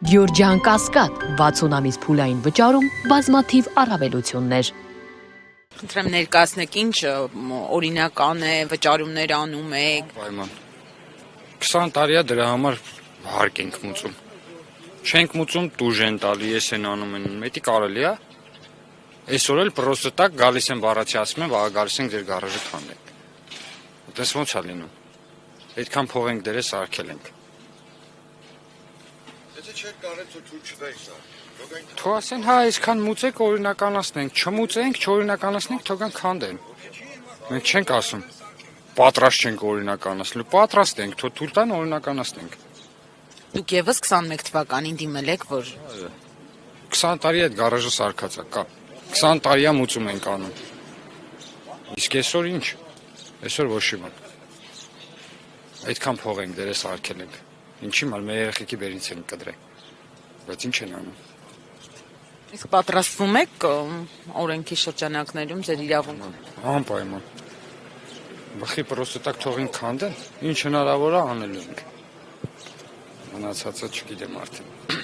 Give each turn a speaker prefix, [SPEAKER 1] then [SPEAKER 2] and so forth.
[SPEAKER 1] Գյորջյան Կասկադ 60 ամիս փուլային վճարում բազմաթիվ առավելություններ։
[SPEAKER 2] Խնդրեմ ներկայացնեք ինչ օրինական է, վճարումներ անում եք։
[SPEAKER 3] Պայման 20 տարի է դրա համար հարկ ենք մուծում։ Չենք մուծում տուժ են տալի, ես են անում են, մետի կարելի է։ Այսօր էլ պրոստը տակ գալիս են բառացի ասում են, վաղ գալիս ենք ձեր գարաժը քանդենք։ Այդպես ոնց է լինում։ Այդքան փող ենք դրես արկել ենք։
[SPEAKER 4] Եթե չեք կարել թույլ չտայք սա։
[SPEAKER 3] Թող ասեն, հա, այսքան մուծեք օրինականացնենք, չմուծենք, չօրինականացնենք, թողան քանդեն։ Մենք չենք ասում, պատրաստ չենք օրինականացնելու, պատրաստ ենք, թող թույլ տան օրինականացնենք։
[SPEAKER 2] Դուք եւս 21 թվականին դիմել եք, որ
[SPEAKER 3] 20 տարի այդ գարաժը սարքած է, կա։ 20 տարիա մուծում ենք անում։ Իսկ այսօր ինչ։ Այսօր ոչ մի բան։ Այդքան փող ենք դրես արկել ենք։ Ինչի՞ մալ մեր երեխեքի բերից են կդրել։ Բայց ինչ են անում։
[SPEAKER 2] իսկ պատրաստվում եք օրենքի շրջանակներում ձեր իրավունքը։
[SPEAKER 3] Անպայման։ Բխի պրոստը տակ թողին քանդեն, ինչ հնարավոր է անելու ենք։ Մնացածը չգիտեմ արդեն։